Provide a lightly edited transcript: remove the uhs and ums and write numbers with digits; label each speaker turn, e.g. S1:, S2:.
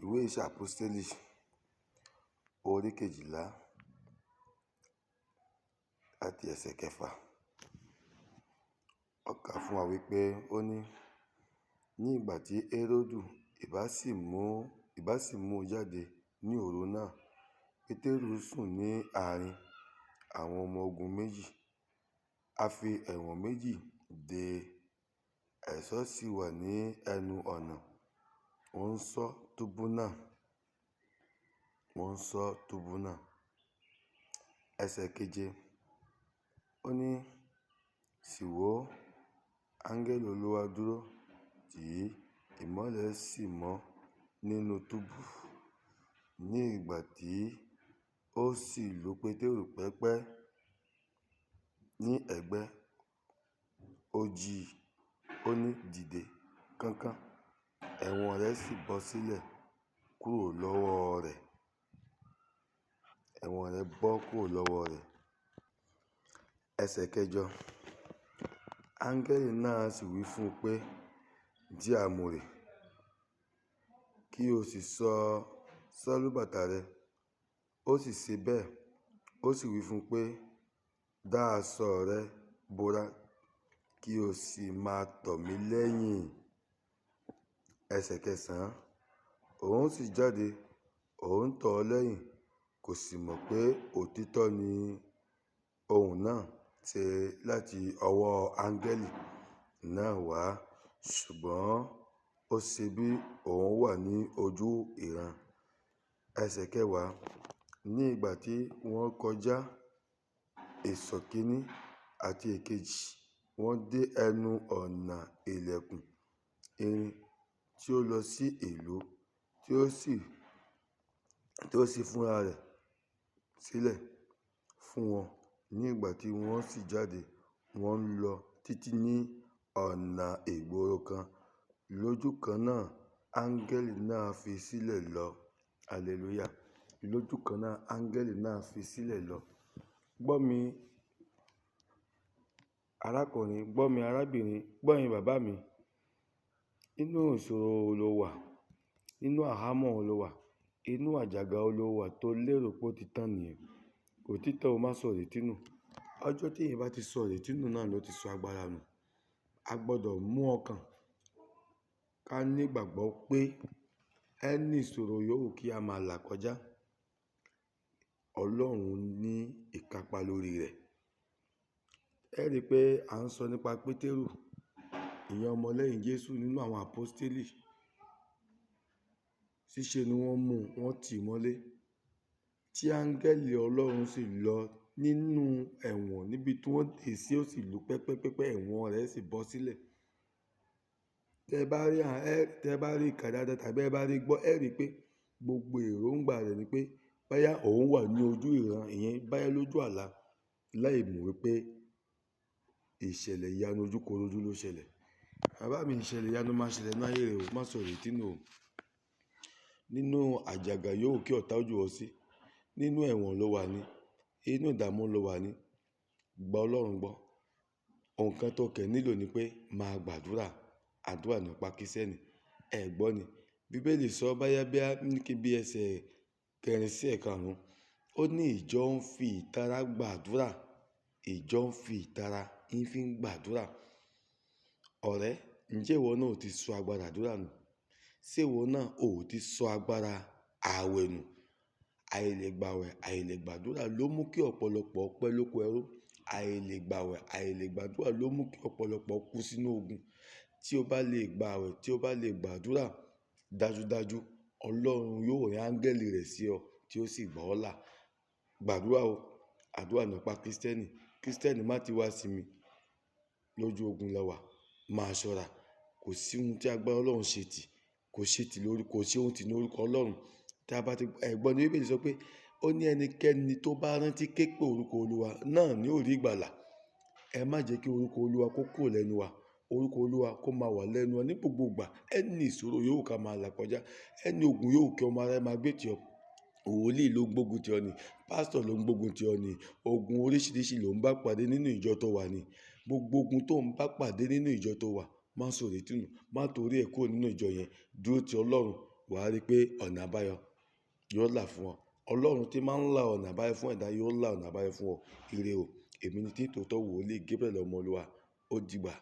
S1: Ìwé Iṣẹ́ Àpọ́stélì orí 12 láti ẹsẹ̀ 6. Ó kà fún wa wípé ó ní ìgbà tí Héródù ìbá sì mú jáde ní òru náà, Pétérù sùn ní àárín àwọn ọmọ ogun méjì. A fi ẹ̀wọ̀n méjì dè é, ẹ̀ṣọ́ sì wà ní ẹnu ọ̀nà, wọ́n ń ṣọ́ túbú náà. Ẹsẹ̀ 7. Ó ní sì wò ó, áńgẹ́lì Olúwa dúró tì í, ìmọ́lẹ̀ sì mọ́ nínú túbú. Ní ìgbà tí ó sì lu Pétérù pẹ́pẹ́ ní ẹ̀gbẹ́, ó jí i, ó ní, dìde kánkán. Ẹ̀wọ̀n rẹ̀ sì bọ́ sílẹ̀ kúrò lọ́wọ́ rẹ̀. Ẹsẹ̀ 8. Áńgẹ́lì náà sì wí fún un pé, jí àmùrè, kí o sì sọ sálúbàtà rẹ. Ó sì ṣe bẹ́ẹ̀. Ó sì wí fún un pé, dá aṣọ rẹ bora, kí o sì máa tọ̀ mí lẹ́yìn. Ẹsẹ̀ 9. Òun sì jáde, òun tọ̀ ọ́ lẹ́yìn, kò sì mọ̀ pé òtítọ́ ni ohùn náà ṣe láti ọwọ́ áńgẹ́lì náà wá, ṣùgbọ́n ó ṣe bí òun wà ní ojú ìran. Ẹsẹ̀ 10. Ní ìgbà tí wọ́n kọjá ìsọ̀ kíní àti èkejì, wọ́n dé ẹnu ọ̀nà ìlẹ̀kùn irin tí ó lọ sí ìlú, tí ó sì fúnra rẹ̀ sílẹ̀ fún wọn. Ní ìgbà tí wọ́n sì jáde, wọ́n ń lọ títí ní ọ̀nà ìgboro kan. Lójú kan náà áńgẹ́lì náà fi sílẹ̀ lọ. Hallelujah. Lójú kan náà áńgẹ́lì náà fi sílẹ̀ lọ. Gbọ́ mi arákùnrin, gbọ́ mi arábìnrin, gbọ́ mi bàbá mi. Inú ìṣòro ló wà, nínú àhámọ́ ló wà, inú àjàgà ló wà tó lérò pé ó ti tán nìyẹn. Kò tí tán o, má sọ ìrètí nù. Ọjọ́ tí èèyàn bá ti sọ ìrètí nù náà ló ti sọ agbára nù. A gbọ́dọ̀ mú ọkàn ká nígbàgbọ́ pé ẹni ìṣòro yòówù kí a máa là kọjá, Ọlọ́run ní ìkápá lórí rẹ̀. Ẹ rí i pé à ń sọ nípa Pétérù, ìyẹn ọmọlẹ́yìn Jésù nínú àwọn àpọ́stélì. Ṣíṣe ni wọ́n mú, wọ́n tì í mọ́lé, tí áńgẹ́lì Ọlọ́run sì lọ nínú ẹ̀wọ̀n níbi tí wọ́n dè sí, ó sì lu pẹ́pẹ́pẹ́pẹ́, ẹ̀wọ̀n rẹ̀ sì bọ́ sílẹ̀. Tẹ́ bá rí ìkà dáadáa tàbí ẹ bá rí gbọ́, ẹ rí i pé gbogbo èròǹgbà rẹ̀ ni pé báyà òun wà ní ojú ìran, ìyẹn báyà lójú àlá, láì mọ̀ wípé ìṣẹ̀lẹ̀ ìyanu ojúkorojú ló ṣẹlẹ̀. Bàbá mi, ìṣẹ̀lẹ̀ ìyanu máa ṣẹlẹ̀ ní ayé rẹ̀ o, má sọ ìrètí nù o. Nínú àjàgà yòówù kí ọ̀tá jù ọ́ sí, nínú ẹ̀wọ̀n ló wà ní, inú ìdààmú ló wà ní, gba Ọlọ́run gbọ́. Ohun kan tó kẹ̀ nílò ni pé máa gbàdúrà. Àdúrà ní ọ̀pá Kírísítẹ́nì. Ẹ gbọ́ ni Bíbélì sọ báyà bí ẹsẹ̀ 4 sí 5. Ó ní ìjọ ń fi ìtara gbàdúrà. Ìjọ ń fi ìtara fi ń gbàdúrà. Ọ̀rẹ́, ǹjẹ́ ìwọ náà ò ti sọ agbára àdúrà nù? Ṣé ìwọ náà ò ti sọ agbára ààwẹ̀ nù? Àìlègbàwẹ̀, àìlègbàdúrà ló mú kí ọ̀pọ̀lọpọ̀ pẹ́ lóko ẹrú. Àìlègbàwẹ̀, àìlègbàdúrà ló mú kí ọ̀pọ̀lọpọ̀ kú sínú ogun. Tí o bá lè gbàwẹ̀, tí o bá lè gbàdúrà, dájúdájú Ọlọ́run yóò rán áńgẹ́lì rẹ̀ sí ọ, tí ó sì gbà ọ́ là. Gbàdúrà o. Àdúrà ní ọ̀pá Kírísítẹ́nì. Kírísítẹ́nì má ti wá sí mi lójú ogun lẹ́wà, máa ṣọ́ra. Kò sí ohun tí agbára Ọlọ́run ṣe tì, kò sí ohun tí ní orúkọ Ọlọ́run. Tí a bá ti ẹ̀gbọ́n ní Bíbélì sọ pé ó ní ẹnikẹ́ni tó bá rántí ké pe orúkọ Olúwa náà ní ó rí ìgbàlà. Ẹ má jẹ́ kí orúkọ Olúwa kó kúrò lẹ́nu wa. Orúkọ Olúwa kó máa wà lẹ́nu wa ní gbogbo ìgbà. Ẹni ìṣòro yòówù ká máa là kọjá, ẹni ogun yòówù kí ọmọ aráyé máa gbé tì ọ́. Wòlíì ló ń gbógun tì ọ́ ni, pásítọ̀ ló ń gbógun tì ọ́ ni, ogun oríṣiríṣi ló ń bá pàdé nínú ìjọ tó wà ni. Gbogbo ogun tó ń bá pàdé nínú ìjọ tó wà, má sọ ìrètí nù. Má torí ẹ̀ kúrò nínú ìjọ yẹn. Dúró ti Ọlọ́run. wàá rí pé ọ̀nà àbáyọ yóò là fún ọ. Ọlọ́run tí máa ń la ọ̀nà àbáyọ fún ẹ̀dá yóò la ọ̀nà àbáyọ fún ọ. Ire o, èmi ni tí tòótọ́ wòlíì Gabriel Ọmọolúwa, ó dìgbà.